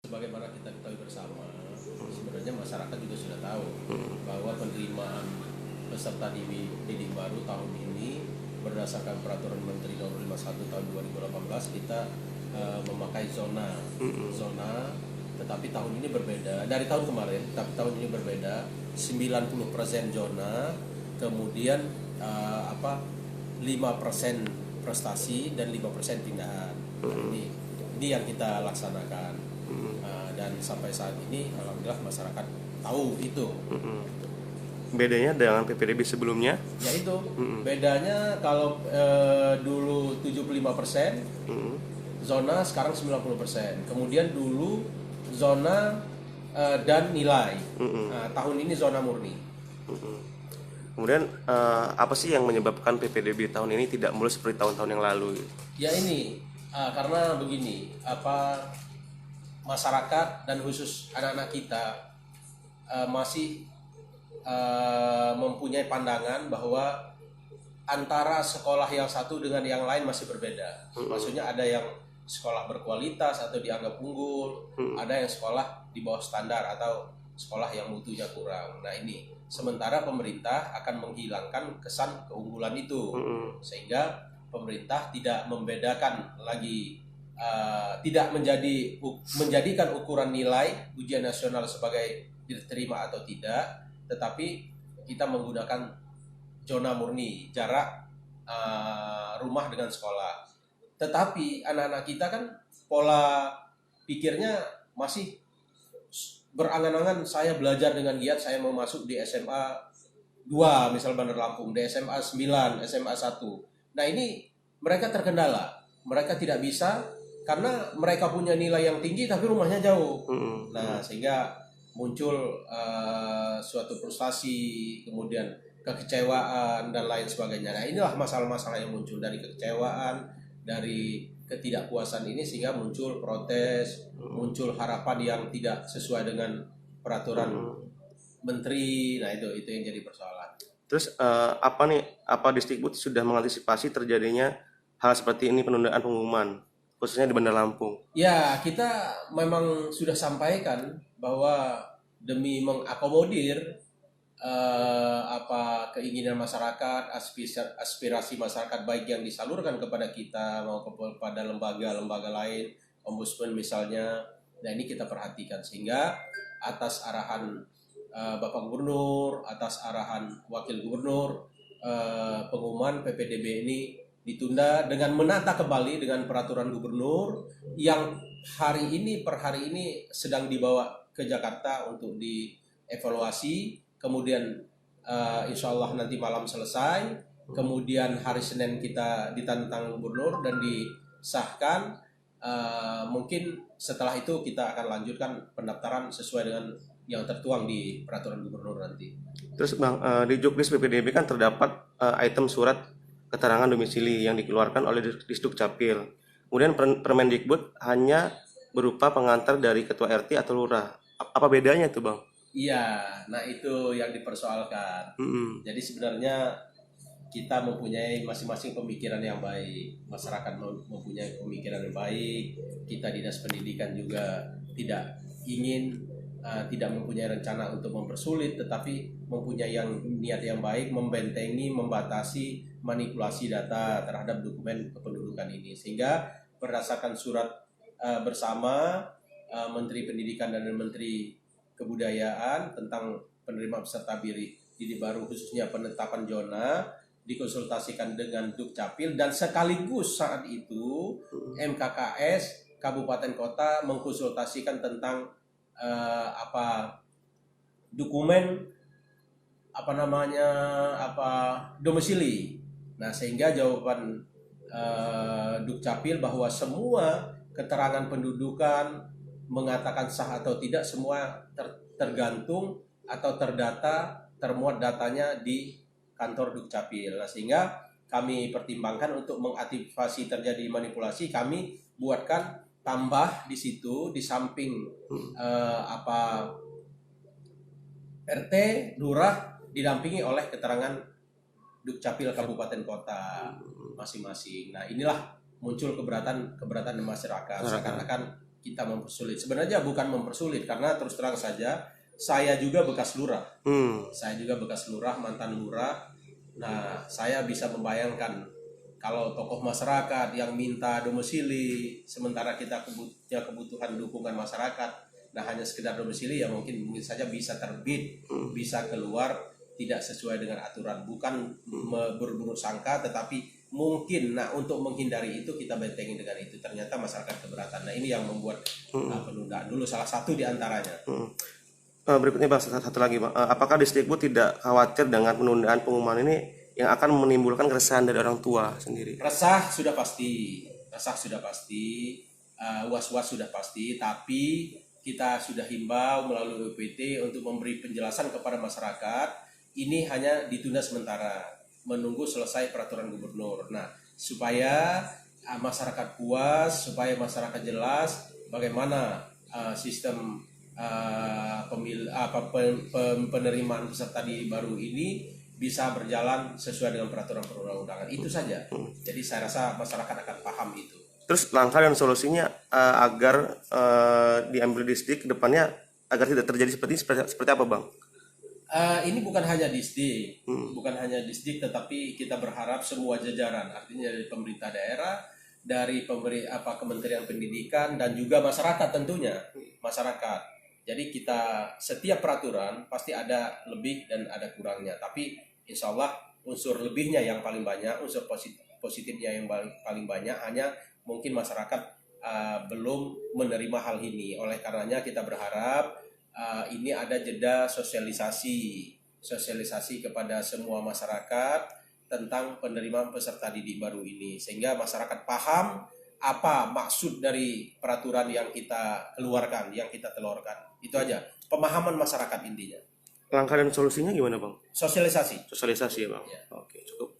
Sebagaimana kita ketahui bersama, sebenarnya masyarakat juga sudah tahu bahwa penerimaan peserta didik baru tahun ini berdasarkan Peraturan Menteri Nomor 51 Tahun 2018 kita memakai zona, tetapi tahun ini berbeda dari tahun kemarin. Tapi tahun ini berbeda, 90% zona, kemudian 5% prestasi dan 5% pindahan. Nah, ini yang kita laksanakan. Dan sampai saat ini alhamdulillah masyarakat tahu itu. Bedanya dengan PPDB sebelumnya? Ya itu bedanya kalau dulu 75% zona, sekarang 90%. Kemudian dulu zona dan nilai. Tahun ini zona murni. Kemudian apa sih yang menyebabkan PPDB tahun ini tidak mulus seperti tahun-tahun yang lalu? Ya ini karena begini, masyarakat dan khusus anak-anak kita masih mempunyai pandangan bahwa antara sekolah yang satu dengan yang lain masih berbeda. Maksudnya ada yang sekolah berkualitas atau dianggap unggul, ada yang sekolah di bawah standar atau sekolah yang mutunya kurang. Nah ini, sementara pemerintah akan menghilangkan kesan keunggulan itu, sehingga pemerintah tidak membedakan lagi, tidak menjadikan ukuran nilai ujian nasional sebagai diterima atau tidak, tetapi kita menggunakan zona murni, jarak rumah dengan sekolah. Tetapi anak-anak kita kan pola pikirnya masih berangan-angan, saya belajar dengan giat, saya mau masuk di SMA 2 misal Bandar Lampung, di SMA 9, SMA 1. Nah ini mereka terkendala, mereka tidak bisa karena mereka punya nilai yang tinggi tapi rumahnya jauh. Nah sehingga muncul suatu frustasi, kemudian kekecewaan dan lain sebagainya. Nah inilah masalah-masalah yang muncul dari kekecewaan, dari ketidakpuasan ini, sehingga muncul protes, muncul harapan yang tidak sesuai dengan peraturan menteri. Nah itu yang jadi persoalan. Terus apa Disdikbud sudah mengantisipasi terjadinya hal seperti ini, penundaan pengumuman khususnya di Bandar Lampung? Ya, kita memang sudah sampaikan bahwa demi mengakomodir keinginan masyarakat, aspirasi masyarakat, baik yang disalurkan kepada kita maupun kepada lembaga-lembaga lain, ombudsman misalnya. Nah ini kita perhatikan, sehingga atas arahan Bapak Gubernur, atas arahan Wakil Gubernur, pengumuman PPDB ini ditunda dengan menata kembali dengan peraturan gubernur yang per hari ini sedang dibawa ke Jakarta untuk dievaluasi. Kemudian insya Allah nanti malam selesai. Kemudian hari Senin kita ditantang gubernur dan disahkan. Mungkin setelah itu kita akan lanjutkan pendaftaran sesuai dengan yang tertuang di peraturan gubernur nanti. Terus Bang, di Juknis PPDB kan terdapat item surat keterangan domisili yang dikeluarkan oleh Disduk Capil. Kemudian Permendikbud hanya berupa pengantar dari ketua RT atau lurah. Apa bedanya itu Bang? Iya, nah itu yang dipersoalkan. Jadi sebenarnya kita mempunyai masing-masing pemikiran yang baik, masyarakat mempunyai pemikiran yang baik, kita dinas pendidikan juga tidak ingin, tidak mempunyai rencana untuk mempersulit, tetapi mempunyai niat yang baik, membentengi, membatasi manipulasi data terhadap dokumen kependudukan ini. Sehingga berdasarkan surat bersama Menteri Pendidikan dan Menteri Kebudayaan tentang penerima peserta didik baru khususnya penetapan zona, dikonsultasikan dengan Dukcapil, dan sekaligus saat itu MKKS Kabupaten Kota mengkonsultasikan tentang dokumen domisili. Nah sehingga jawaban Dukcapil bahwa semua keterangan pendudukan mengatakan sah atau tidak, semua tergantung atau termuat datanya di kantor Dukcapil. Nah sehingga kami pertimbangkan untuk mengaktifasi terjadi manipulasi, kami buatkan tambah di situ, di samping RT, lurah didampingi oleh keterangan Dukcapil Kabupaten Kota masing-masing. Nah inilah muncul keberatan masyarakat, seakan-akan kita mempersulit. Sebenarnya bukan mempersulit, karena terus terang saja saya juga bekas lurah. Saya juga bekas lurah, mantan lurah. Nah, saya bisa membayangkan kalau tokoh masyarakat yang minta domisili, sementara kita punya kebutuhan dukungan masyarakat, nah hanya sekedar domisili, ya mungkin saja bisa terbit, bisa keluar tidak sesuai dengan aturan, bukan berburuk sangka, tetapi mungkin, nah untuk menghindari itu kita bentengi dengan itu, ternyata masyarakat keberatan. Nah ini yang membuat penundaan dulu, salah satu di antaranya. Berikutnya Bang, satu lagi Bang, apakah Disdikbud tidak khawatir dengan penundaan pengumuman ini yang akan menimbulkan keresahan dari orang tua sendiri? Resah sudah pasti, was-was sudah pasti, tapi kita sudah himbau melalui UPT untuk memberi penjelasan kepada masyarakat. Ini hanya ditunda sementara, menunggu selesai peraturan gubernur. Nah, supaya masyarakat puas, supaya masyarakat jelas bagaimana sistem penerimaan peserta didik baru ini bisa berjalan sesuai dengan peraturan perundang-undangan. Itu saja. Jadi saya rasa masyarakat akan paham itu. Terus langkah dan solusinya agar diambil Disdik ke depannya agar tidak terjadi seperti apa Bang? Ini bukan hanya Disdik, tetapi kita berharap semua jajaran, artinya dari pemerintah daerah, dari Kementerian Pendidikan, dan juga masyarakat tentunya, masyarakat. Jadi kita setiap peraturan pasti ada lebih dan ada kurangnya, tapi insya Allah unsur lebihnya yang paling banyak, unsur positifnya yang paling banyak, hanya mungkin masyarakat belum menerima hal ini. Oleh karenanya kita berharap ini ada jeda sosialisasi kepada semua masyarakat tentang penerimaan peserta didik baru ini, sehingga masyarakat paham apa maksud dari peraturan yang kita keluarkan, yang kita telurkan. Itu aja, pemahaman masyarakat intinya. Langkah dan solusinya gimana Bang? Sosialisasi Ya Bang. Ya. Oke, cukup.